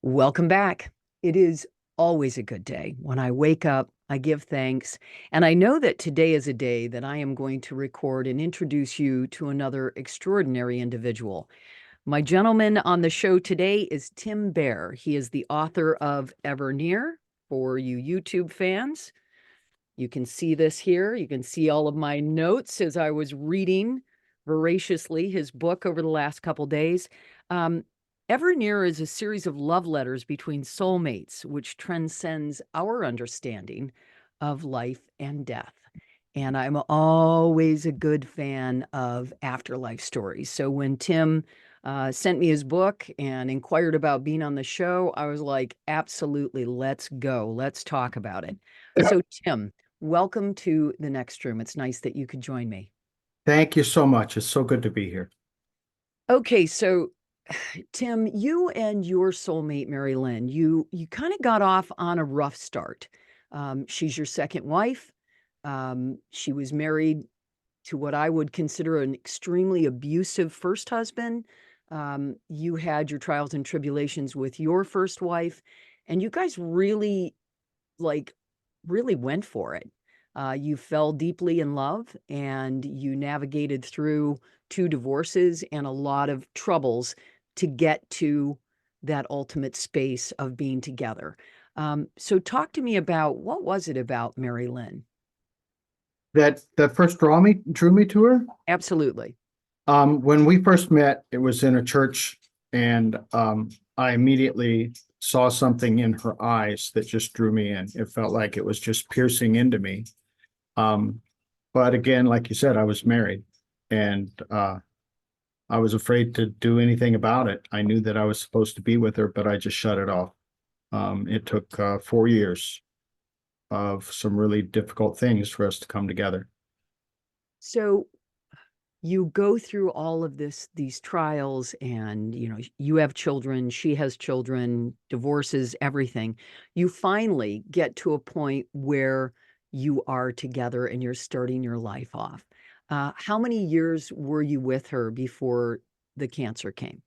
Welcome back. It is always a good day. When I wake up, I give thanks. And I know that today is a day that I am going to record and introduce you to another extraordinary individual. My gentleman on the show today is Tim Bair. He is the author of Ever Near for you YouTube fans. You can see this here. You can see all of my notes as I was reading voraciously his book over the last couple days. Um, Ever Near is a series of love letters between soulmates, which transcends our understanding of life and death. And I'm always a good fan of afterlife stories. So when Tim sent me his book and inquired about being on the show, I was like, absolutely, let's go. Let's talk about it. So, Tim, welcome to the next room. It's nice that you could join me. Thank you so much. It's so good to be here. Okay, so Tim, you and your soulmate, Mary Lynn, you kind of got off on a rough start. She's your second wife. She was married to what I would consider an extremely abusive first husband. You had your trials and tribulations with your first wife, and you guys really like really went for it. You fell deeply in love and you navigated through two divorces and a lot of troubles to get to that ultimate space of being together. So talk to me about what was it about Mary Lynn? That first drew me to her. Absolutely. When we first met, it was in a church, and I immediately saw something in her eyes that just drew me in. It felt like it was just piercing into me. Um, but again, like you said, I was married, and I was afraid to do anything about it. I knew that I was supposed to be with her, but I just shut it off. It took 4 years of some really difficult things for us to come together. So you go through all of these trials, and you have children, she has children, divorces, everything. You finally get to a point where you are together and you're starting your life off. How many years were you with her before the cancer came?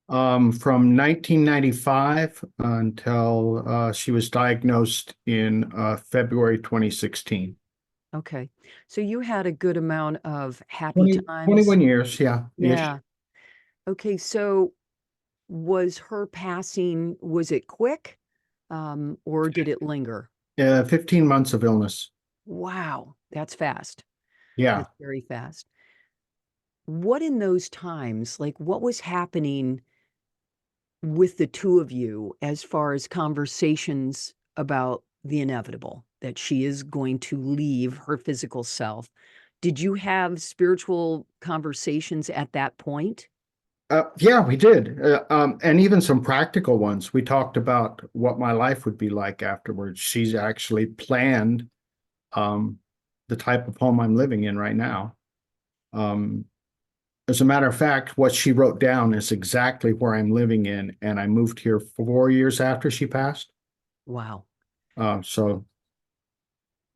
From 1995 until she was diagnosed in February 2016. Okay, so you had a good amount of happy 20, times. 21 years, yeah, ish. Yeah. Okay, so was her passing, was it quick, or did it linger? 15 months of illness. Wow, that's fast. Yeah. That's very fast. What in those times, like what was happening with the two of you as far as conversations about the inevitable, that she is going to leave her physical self? Did you have spiritual conversations at that point? Yeah, we did. And even some practical ones. We talked about what my life would be like afterwards. She's actually planned um, the type of home I'm living in right now. Um, As a matter of fact, what she wrote down is exactly where I'm living in, and I moved here 4 years after she passed. Wow. So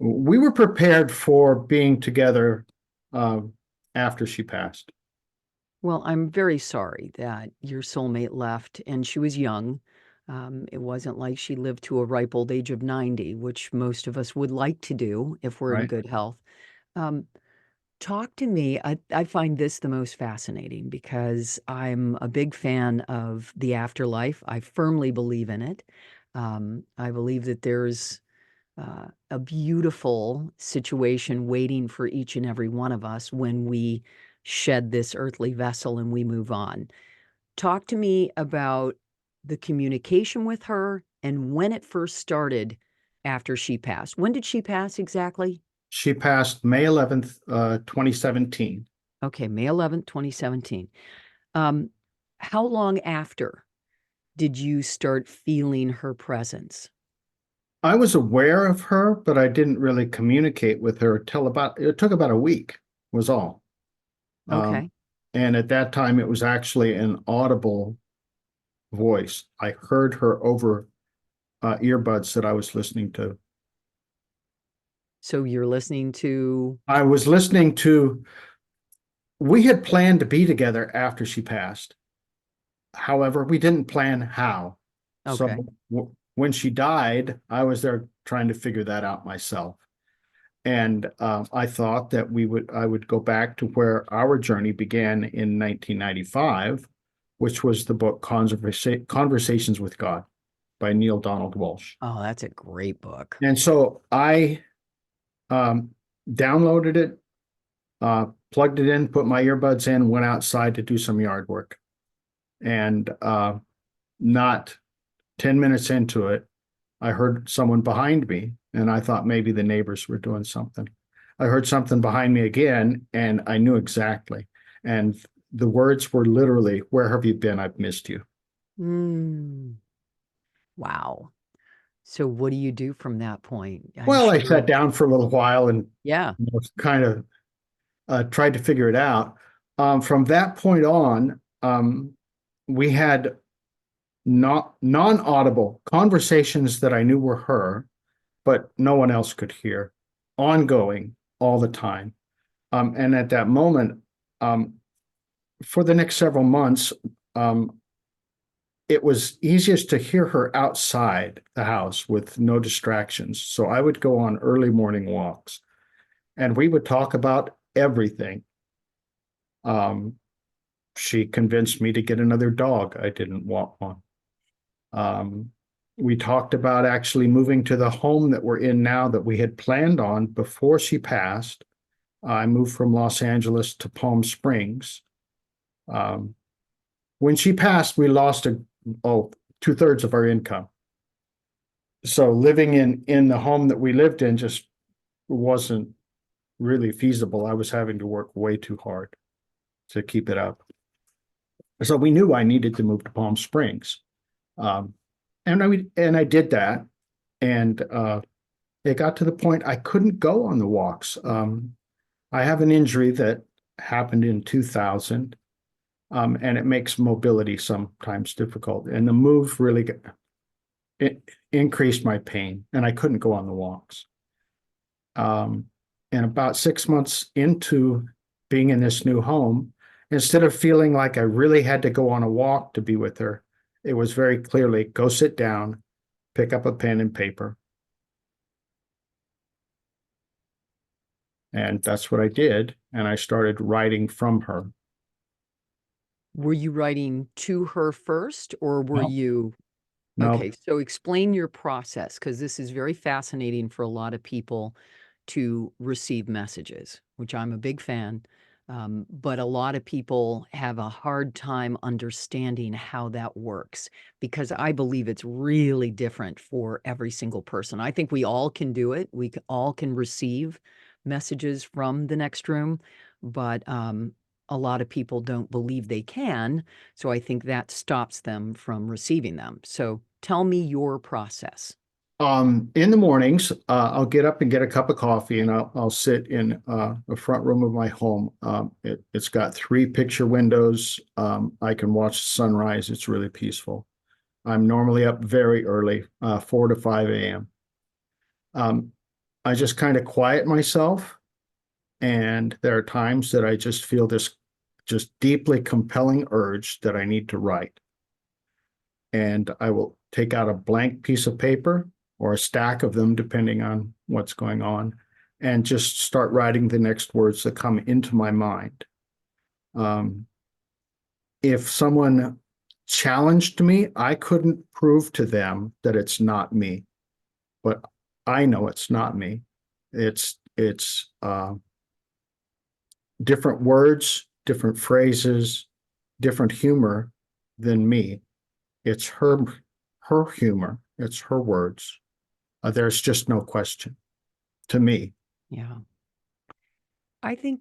we were prepared for being together uh, after she passed. Well, I'm very sorry that your soulmate left and she was young. It wasn't like she lived to a ripe old age of 90, which most of us would like to do if we're in Right. good health. Um, Talk to me. I find this the most fascinating because I'm a big fan of the afterlife. I firmly believe in it. I believe that there's a beautiful situation waiting for each and every one of us when we shed this earthly vessel and we move on. Talk to me about the communication with her and when it first started after she passed. When did she pass exactly? She passed May 11th, 2017. Okay, May 11th, 2017. Um, how long after did you start feeling her presence? I was aware of her, but I didn't really communicate with her till it took about a week, was all. Um, Okay. and at that time, it was actually an audible voice. I heard her over earbuds that I was listening to. So you're listening to, I was listening to, we had planned to be together after she passed. However, we didn't plan how. So Okay. when she died, I was there trying to figure that out myself. And I thought that I would go back to where our journey began in 1995, which was the book Conversations with God by Neil Donald Walsh. Oh, that's a great book. And so I um, downloaded it, plugged it in, put my earbuds in, went outside to do some yard work. And not 10 minutes into it, I heard someone behind me, and I thought maybe the neighbors were doing something. I heard something behind me again, and I knew exactly. And the words were literally, "Where have you been? I've missed you." Mm, wow. So what do you do from that point? I'm Well, I sure. sat down for a little while and Yeah. kind of tried to figure it out. From that point on, we had not non-audible conversations that I knew were her, but no one else could hear, ongoing all the time. And at that moment, um, for the next several months, um, it was easiest to hear her outside the house with no distractions. So I would go on early morning walks and we would talk about everything. Um, she convinced me to get another dog. I didn't want one. Um, we talked about actually moving to the home that we're in now that we had planned on before she passed. I moved from Los Angeles to Palm Springs. Um, when she passed, we lost oh, 2/3 of our income. So living in the home that we lived in just wasn't really feasible. I was having to work way too hard to keep it up. So we knew I needed to move to Palm Springs. Um, and I did that. And it got to the point I couldn't go on the walks. I have an injury that happened in 2000, and it makes mobility sometimes difficult. And the move really it increased my pain, and I couldn't go on the walks. Um, and about 6 months into being in this new home, instead of feeling like I really had to go on a walk to be with her, it was very clearly go sit down, pick up a pen and paper. And that's what I did. And I started writing from her. Were you writing to her first, or were No, you no. okay? So explain your process, because this is very fascinating for a lot of people to receive messages, which I'm a big fan. But a lot of people have a hard time understanding how that works because I believe it's really different for every single person. I think we all can do it. All can receive messages from the next room, but a lot of people don't believe they can. So I think that stops them from receiving them. So tell me your process. In the mornings, I'll get up and get a cup of coffee and I'll sit in the front room of my home. It's got 3 picture windows. I can watch the sunrise. It's really peaceful. I'm normally up very early, 4 to 5 a.m. Um, I just kind of quiet myself. And there are times that I just feel this just deeply compelling urge that I need to write. And I will take out a blank piece of paper or a stack of them, depending on what's going on, and just start writing the next words that come into my mind. Um, if someone challenged me, I couldn't prove to them that it's not me, but I know it's not me. It's different words, different phrases, different humor than me. It's her humor. It's her words. There's just no question to me. Yeah. I think,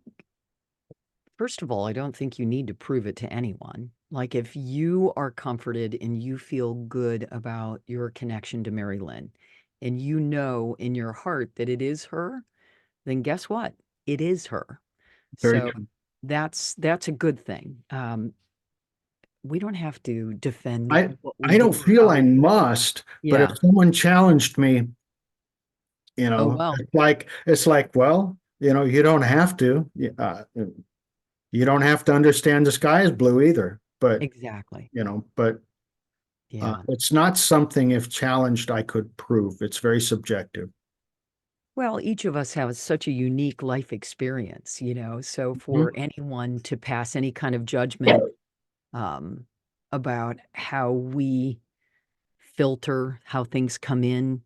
first of all, I don't think you need to prove it to anyone. Like, if you are comforted and you feel good about your connection to Mary Lynn, and you know in your heart that it is her, then guess what? It is her. Very So true. that's a good thing. We don't have to defend I what we I do don't or feel how I we do it. must, but if Yeah. someone challenged me, Oh, well, it's like, well, you don't have to. You don't have to understand the sky is blue either. But exactly. but Yeah. It's not something, if challenged, I could prove. It's very subjective. Well, each of us has such a unique life experience, so for Mhm. anyone to pass any kind of judgment um, about how we filter how things come in.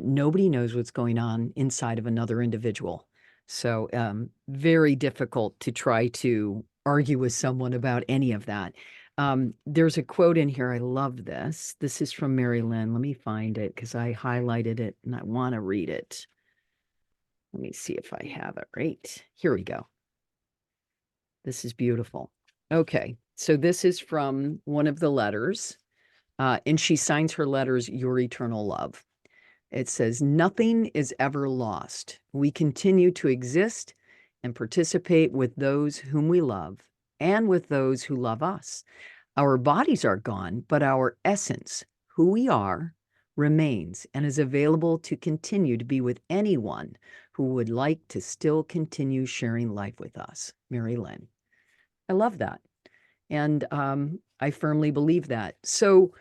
Nobody knows what's going on inside of another individual. So, very difficult to try to argue with someone about any of that. There's a quote in here. I love this. This is from Mary Lynn. Let me find it because I highlighted it and I want to read it. Let me see if I have it right. Here we go. This is beautiful. Okay. So, this is from one of the letters. And she signs her letters, Your Eternal Love. It says, Nothing is ever lost. We continue to exist and participate with those whom we love and with those who love us. Our bodies are gone, but our essence, who we are, remains and is available to continue to be with anyone who would like to still continue sharing life with us. Mary Lynn. I love that. And I firmly believe that. So,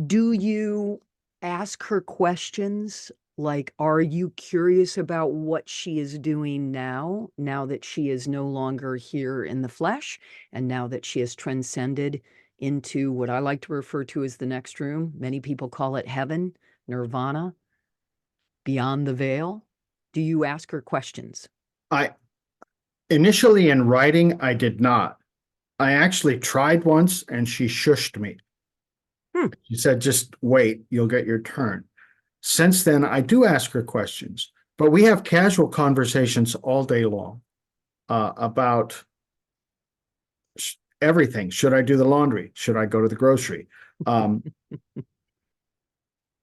do you ask her questions? Like, are you curious about what she is doing now that she is no longer here in the flesh, and now that she has transcended into what I like to refer to as the next room? Many people call it heaven, nirvana, beyond the veil. Do you ask her questions? I initially in writing, I did not. I actually tried once and she shushed me. Hmm. She said, just wait, you'll get your turn. Since then, I do ask her questions, but we have casual conversations all day long about everything. Should I do the laundry? Should I go to the grocery? Um,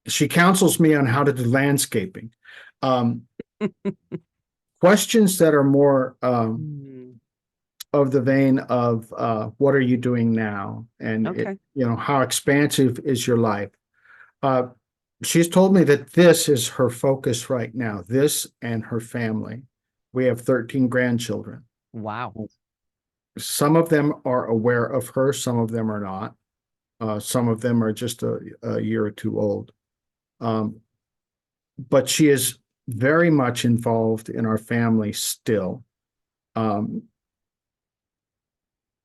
she counsels me on how to do landscaping. Um, Questions that are more Hmm. of the vein of what are you doing now? And Okay. how expansive is your life? Uh, she's told me that this is her focus right now, this and her family. We have 13 grandchildren. Wow. Some of them are aware of her, some of them are not. Some of them are just a year or two old. Um, but she is very much involved in our family still. Um,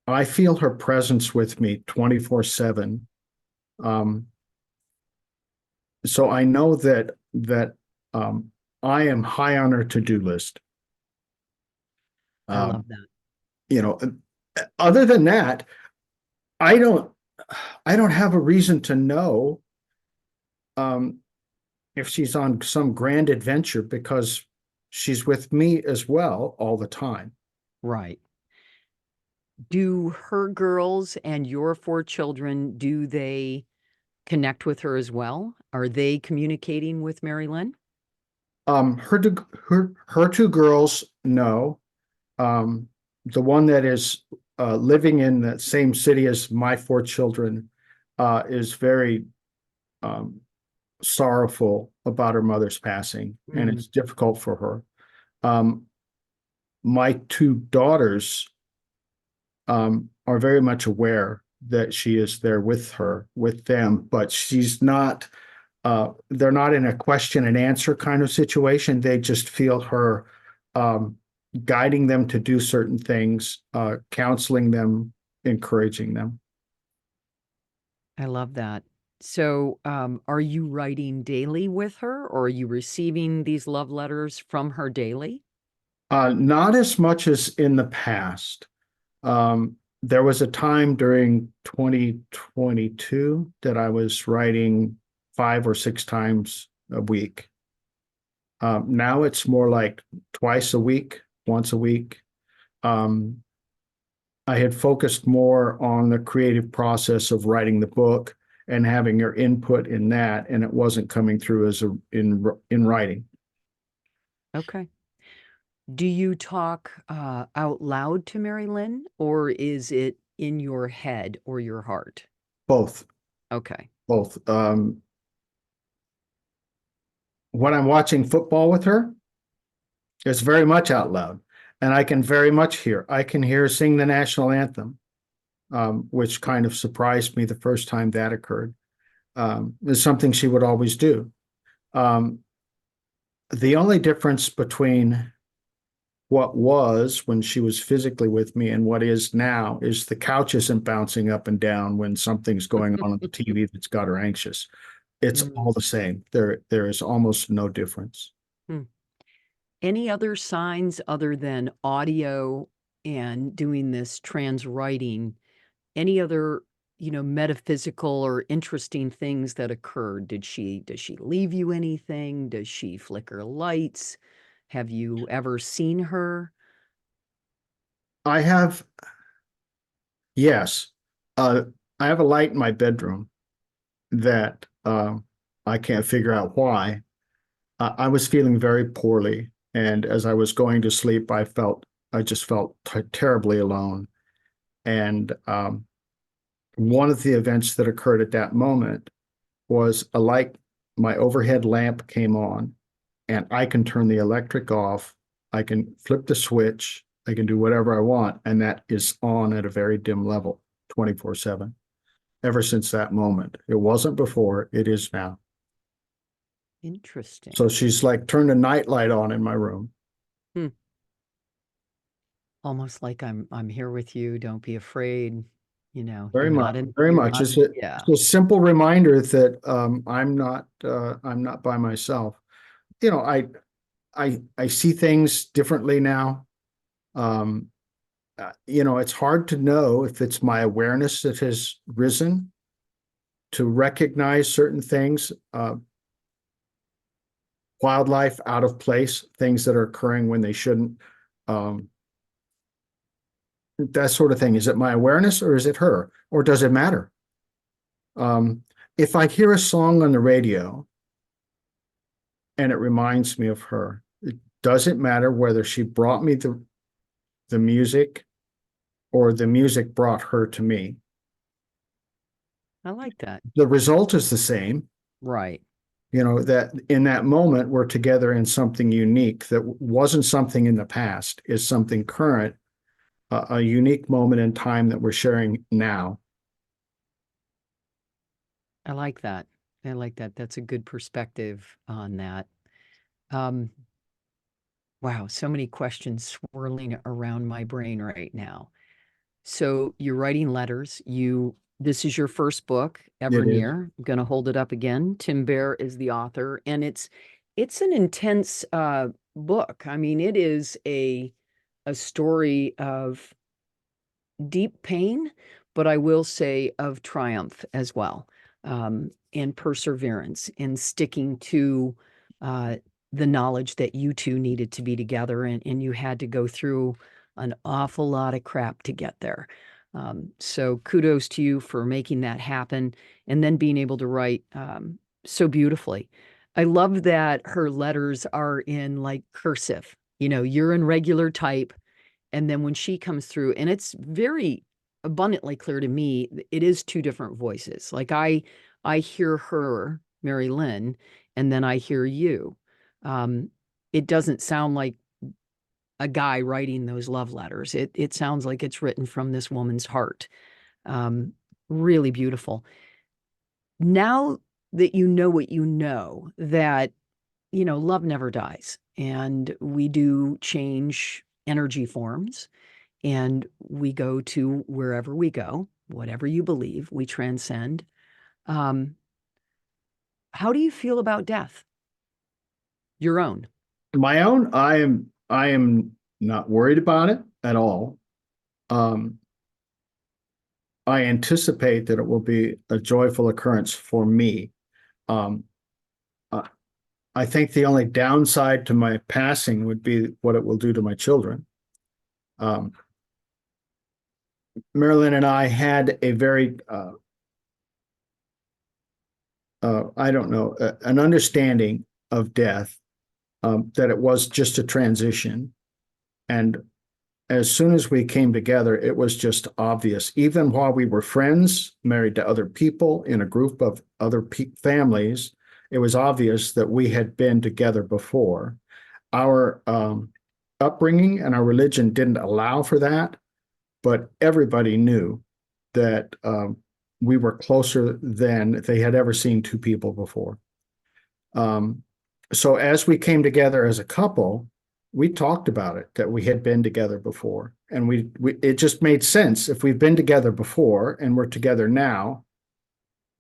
I feel her presence with me 24/7. Um, so I know that I am high on her to-do list. I love Um, that. you know, other than that, I don't I don't have a reason to know um, if she's on some grand adventure because she's with me as well all the time. Right. Do her girls and your four children, do they connect with her as well? Are they communicating with Mary Lynn? Her two girls, no. Um, the one that is living in the same city as my four children is very um, sorrowful about her mother's passing, and Mm, it's difficult for her. Um, my two daughters are very much aware that she is there with her, with them, but she's not, they're not in a question and answer kind of situation. They just feel her um, guiding them to do certain things, counseling them, encouraging them. I love that. So, are you writing daily with her, or are you receiving these love letters from her daily? Not as much as in the past. There was a time during 2022 that I was writing 5 or 6 times a week. Now it's more like twice a week, once a week. Um, I had focused more on the creative process of writing the book and having your input in that, and it wasn't coming through as in writing. Okay. Do you talk out loud to Mary Lynn, or is it in your head or your heart? Both, Okay. both. When I'm watching football with her, it's very much out loud, and I can very much hear. I can hear her sing the national anthem. which kind of surprised me the first time that occurred. Is something she would always do. Um, the only difference between what was when she was physically with me and what is now is the couch isn't bouncing up and down when something's going on the TV that's got her anxious. It's all Mm. the same. There is almost no difference. Hmm. Any other signs other than audio and doing this trans writing? Any other, metaphysical or interesting things that occurred? Does she leave you anything? Does she flicker lights? Have you ever seen her? I have, yes, uh, I have a light in my bedroom that I can't figure out why. I was feeling very poorly, and as I was going to sleep, I just felt terribly alone. And one of the events that occurred at that moment was a light, my overhead lamp came on, and I can turn the electric off. I can flip the switch. I can do whatever I want, and that is on at a very dim level, 24/7. Ever since that moment, it wasn't before, it is now. So Interesting. she's like turned a night light on in my room. Hmm. Almost like I'm here with you. Don't be afraid. Very much, very You're much. not, yeah. It's a simple reminder that I'm not by myself. You know, I see things differently now. Um, it's hard to know if it's my awareness that has risen to recognize certain things, wildlife out of place, things that are occurring when they shouldn't, um, that sort of thing. Is it my awareness or is it her, or does it matter? Um, if I hear a song on the radio and it reminds me of her, it doesn't matter whether she brought me the music or the music brought her to me. I like that. The result is the same. Right. That in that moment we're together in something unique that wasn't something in the past, is something current, a unique moment in time that we're sharing now. I like that. I like that. That's a good perspective on that. Um, wow, so many questions swirling around my brain right now. So you're writing letters. This is your first book, Ever It is. Near. I'm going to hold it up again. Tim Bair is the author, and it's an intense book. I mean, it is a story of deep pain, but I will say of triumph as well, and perseverance and sticking to uh, the knowledge that you two needed to be together, and you had to go through an awful lot of crap to get there. So kudos to you for making that happen and then being able to write so beautifully. I love that her letters are in like cursive. You're in regular type, and then when she comes through, and it's very abundantly clear to me, it is two different voices. Like I hear her, Mary Lynn, and then I hear you. Um, it doesn't sound like a guy writing those love letters. It sounds like it's written from this woman's heart. Um, really beautiful. Now that you know what you know, that love never dies, and we do change energy forms, and we go to wherever we go, whatever you believe, we transcend. Um, how do you feel about death? Your own. My own, I am not worried about it at all. Um, I anticipate that it will be a joyful occurrence for me. Um, uh, I think the only downside to my passing would be what it will do to my children. Um, Marilyn and I had a very, I don't know, an understanding of death, that it was just a transition. And as soon as we came together, it was just obvious. Even while we were friends, married to other people in a group of other families, it was obvious that we had been together before. Our upbringing and our religion didn't allow for that, but everybody knew. that we were closer than they had ever seen two people before. Um, so as we came together as a couple, we talked about it, that we had been together before. And we it just made sense. If we've been together before and we're together now,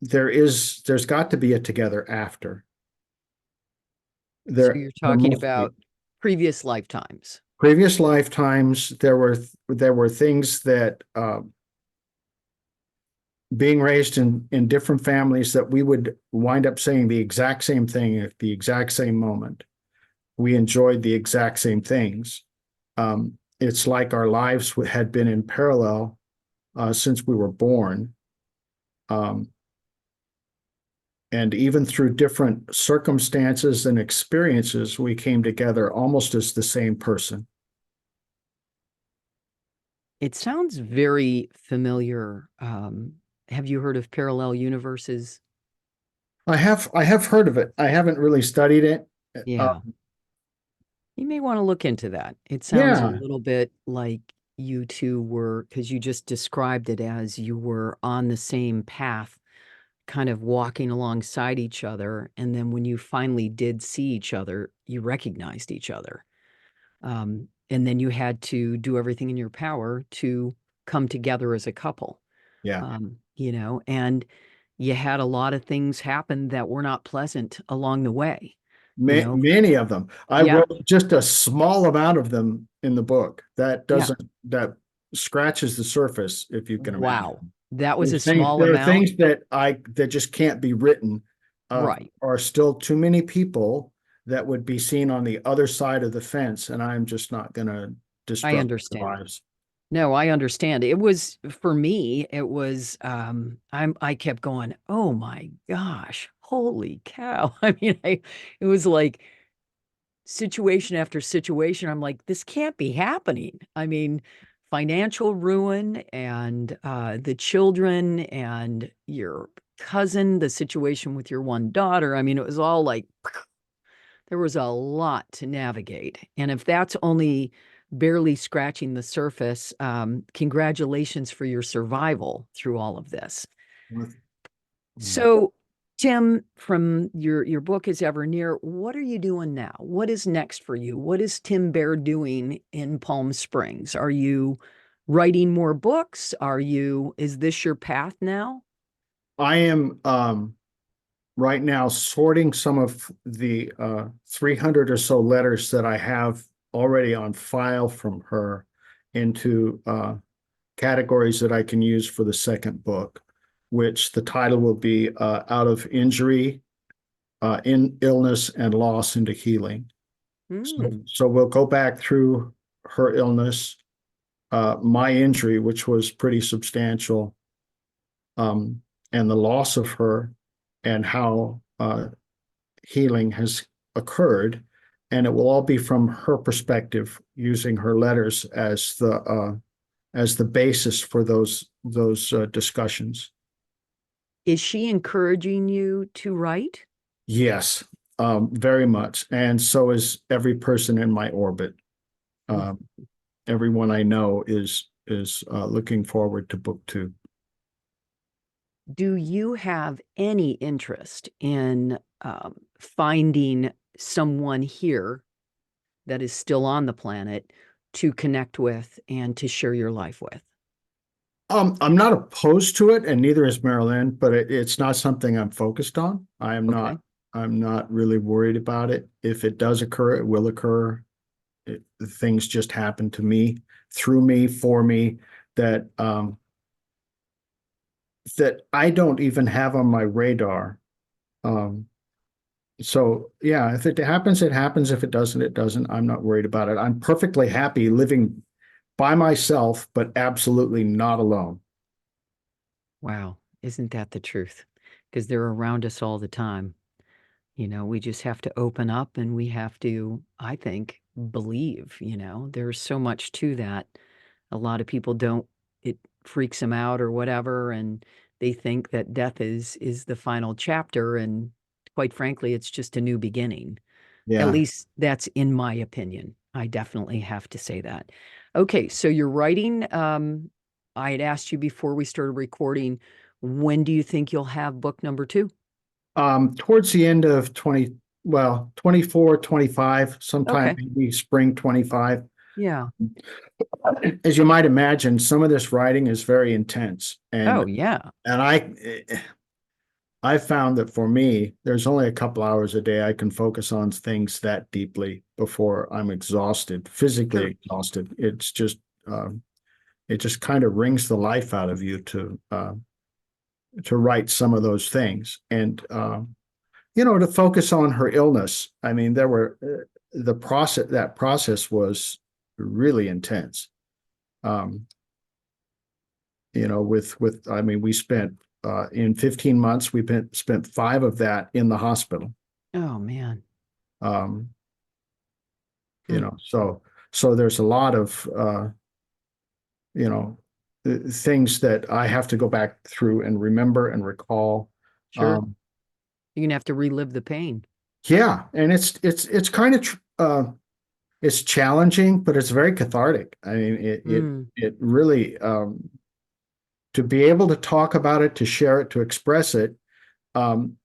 there's got to be a together after. So There you're there talking must be. about previous lifetimes. Previous lifetimes, there were things that being raised in different families that we would wind up saying the exact same thing at the exact same moment. We enjoyed the exact same things. It's like our lives had been in parallel since we were born. Um, and even through different circumstances and experiences, we came together almost as the same person. It sounds very familiar. Have you heard of parallel universes? I have heard of it. I haven't really studied it. Uh, Yeah. You may want to look into that. It sounds a yeah, little bit like you two were, because you just described it as you were on the same path, kind of walking alongside each other. And then when you finally did see each other, you recognized each other. And then you had to do everything in your power to come together as a couple, yeah. and you had a lot of things happen that were not pleasant along the way, you Ma know. many of them. I Yeah, wrote just a small amount of them in the book. That yeah. doesn't that scratches the surface, if you can Wow. imagine. That was a There's things small there are amount. things that just can't be written. Right. Are still too many people that would be seen on the other side of the fence, and I'm just not gonna I disrupt their understand. lives. No, I understand. It was for me, it was I kept going, "Oh my gosh, holy cow." I mean, it was like situation after situation. I'm like, this can't be happening. I mean, financial ruin and the children and your cousin, the situation with your one daughter. I mean, it was all like there was a lot to navigate. And if that's only barely scratching the surface, congratulations for your survival through all of this. So, Tim, from your book is ever near, what are you doing now? What is next for you? What is Tim Bair doing in Palm Springs? Are you writing more books? Is this your path now? I am right now sorting some of the 300 or so letters that I have already on file from her into categories that I can use for the second book, which the title will be Out of Injury, in Illness and Loss into Healing. Hmm. So we'll go back through her illness, my injury, which was pretty substantial, um, and the loss of her, and how healing has occurred. And it will all be from her perspective, using her letters as the basis for those discussions. Is she encouraging you to write? Yes, very much. And so is every person in my orbit. Mm. Um, Everyone I know is looking forward to book two. Do you have any interest in finding someone here that is still on the planet to connect with and to share your life with? I'm not opposed to it, and neither is Marilyn, but it's not something I'm focused on. Okay. I'm not really worried about it. If it does occur, it will occur. Things just happen to me, through me, for me, that that I don't even have on my radar. Um, so yeah, if it happens, it happens. If it doesn't, it doesn't. I'm not worried about it. I'm perfectly happy living by myself, but absolutely not alone. Wow. Isn't that the truth? Because they're around us all the time. We just have to open up and we have to, I think, believe, there's so much to that. A lot of people don't, it freaks them out or whatever, and they think that death is the final chapter. And quite frankly, it's just a new beginning. At Yeah. least that's in my opinion. I definitely have to say that. Okay, so you're writing I had asked you before we started recording, when do you think you'll have book number two? Towards the end of 24, 25, sometime Okay. maybe spring 25. Yeah. As you might imagine, some of this writing is very intense. Oh, yeah. And I found that for me, there's only a couple hours a day I can focus on things that deeply before I'm exhausted, physically Sure. exhausted. It just kind of wrings the life out of you to write some of those things. And to focus on her illness. I mean, there were that process was really intense. Um, I mean, we spent in 15 months, spent 5 of that in the hospital. Oh, man. Um, Hmm. so there's a lot of you know things that I have to go back through and remember and recall. Sure. Um, You're gonna have to relive the pain. yeah, and it's kind of it's challenging, but it's very cathartic. I mean, Mm, it really to be able to talk about it, to share it, to express it. Um,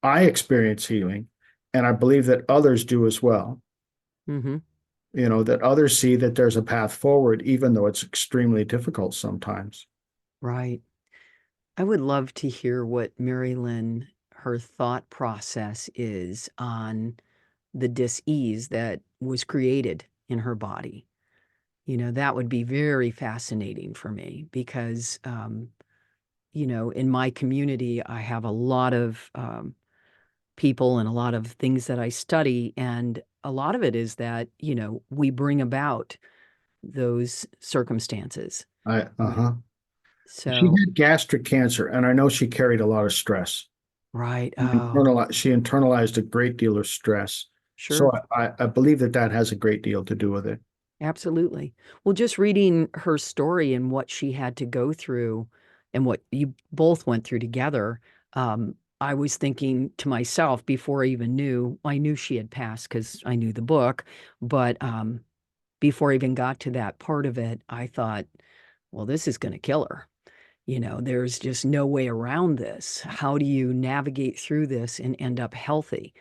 I experience healing, and I believe that others do as well. hmm. That others see that there's a path forward, even though it's extremely difficult sometimes. Right. I would love to hear what Mary Lynn, her thought process is on the dis-ease that was created in her body. That would be very fascinating for me because, in my community, I have a lot of people and a lot of things that I study. And a lot of it is that, we bring about those circumstances. Uh, Uh-huh. She So, had gastric cancer, and I know she carried a lot of stress. right. Oh, She internalized a great deal of stress. So sure. I believe that that has a great deal to do with it. Absolutely. Well, just reading her story and what she had to go through and what you both went through together, I was thinking to myself before I knew she had passed because I knew the book, but before I even got to that part of it, I thought, well, this is going to kill her. There's just no way around this. How do you navigate through this and end up healthy?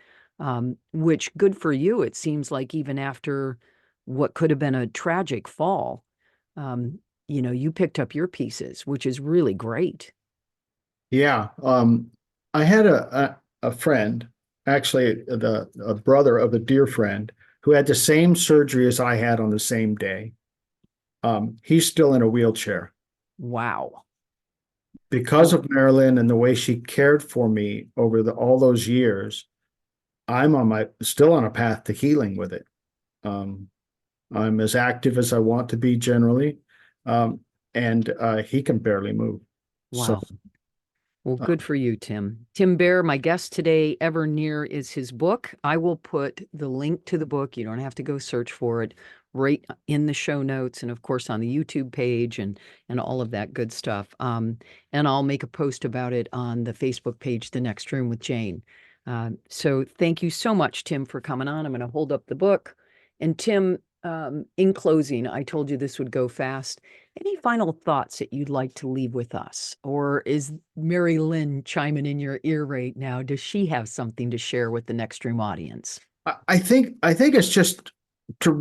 Which, good for you. It seems like even after what could have been a tragic fall, um, you picked up your pieces, which is really great. Yeah. I had a friend, actually a brother of a dear friend, who had the same surgery as I had on the same day. He's still in a wheelchair. Wow. Because Oh, of Marilyn and the way she cared for me over all those years, I'm still on a path to healing with it. Um, I'm as active as I want to be generally, um, and he can barely move. So, wow. Well, uh, good for you, Tim. Tim Bair, my guest today, Ever Near, is his book. I will put the link to the book. You don't have to go search for it, right in the show notes, and of course on the YouTube page and all of that good stuff. And I'll make a post about it on the Facebook page, The Next Room with Jane. So thank you so much, Tim, for coming on. I'm going to hold up the book. And Tim, in closing, I told you this would go fast. Any final thoughts that you'd like to leave with us? Or is Mary Lynn chiming in your ear right now? Does she have something to share with the Next Room audience? I think it's just to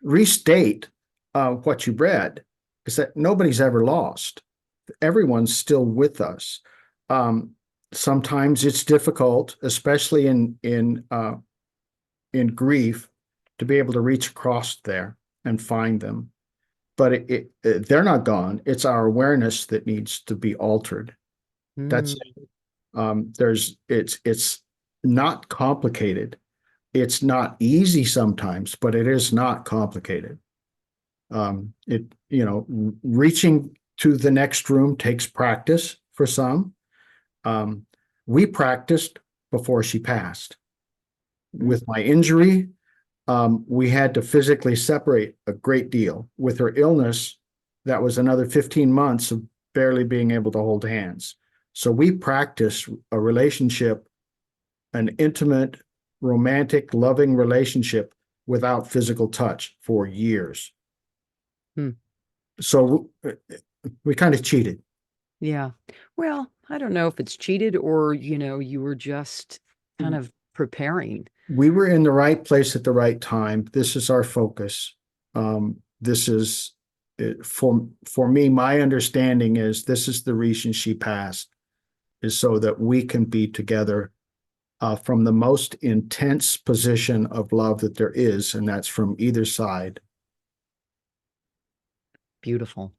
restate what you read, is that nobody's ever lost. Everyone's still with us. Um, Sometimes it's difficult, especially in grief, to be able to reach across there and find them. But they're not gone. It's our awareness that needs to be altered. That's Mm, it's not complicated. It's not easy sometimes, but it is not complicated. Reaching to the next room takes practice for some. Um, we practiced before she passed. mm, With my injury, we had to physically separate a great deal. With her illness, that was another 15 months of barely being able to hold hands. So we practiced a relationship, an intimate, romantic, loving relationship without physical touch for years. mm. So we kind of cheated. Yeah. Well, I don't know if it's cheated or, you were just kind of preparing. We were in the right place at the right time. This is our focus. This is for me, my understanding is this is the reason she passed, is so that we can be together from the most intense position of love that there is, and that's from either side. Beautiful.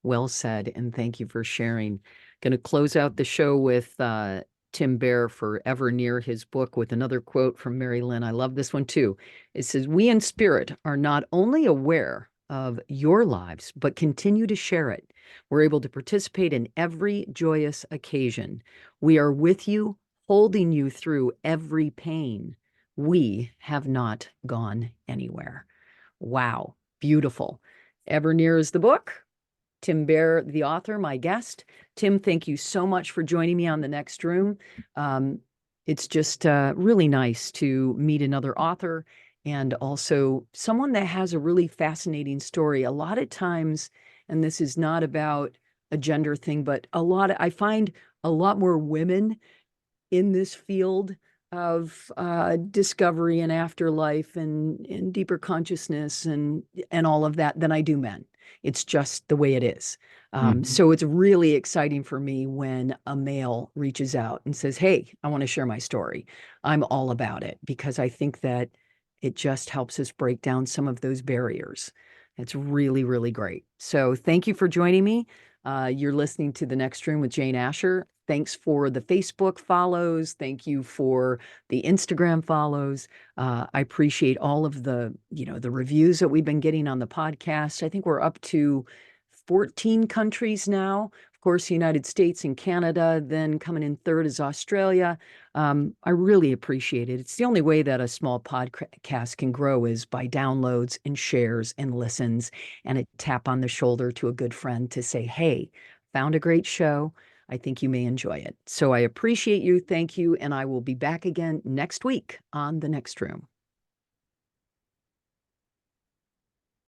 Well said. And thank you for sharing. Going to close out the show with Tim Bair for Ever Near his book with another quote from Mary Lynn. I love this one too. It says, "We in spirit are not only aware of your lives, but continue to share it. We're able to participate in every joyous occasion. We are with you, holding you through every pain. We have not gone anywhere." Wow. Beautiful. Ever Near is the book. Tim Bair, the author, my guest. Tim, thank you so much for joining me on The Next Room. Um, it's just really nice to meet another author and also someone that has a really fascinating story. A lot of times, and this is not about a gender thing, but I find a lot more women in this field of discovery and afterlife and deeper consciousness and all of that than I do men. It's just the way it is. Mhm. So it's really exciting for me when a male reaches out and says, "Hey, I want to share my story." I'm all about it because I think that it just helps us break down some of those barriers. It's really, really great. So thank you for joining me. You're listening to The Next Room with Jane Asher. Thanks for the Facebook follows. Thank you for the Instagram follows. I appreciate all of the reviews that we've been getting on the podcast. I think we're up to 14 countries now. Of course, the United States and Canada, then coming in third is Australia. I really appreciate it. It's the only way that a small podcast can grow is by downloads and shares and listens and a tap on the shoulder to a good friend to say, "Hey, found a great show. I think you may enjoy it." So I appreciate you. Thank you. And I will be back again next week on The Next Room.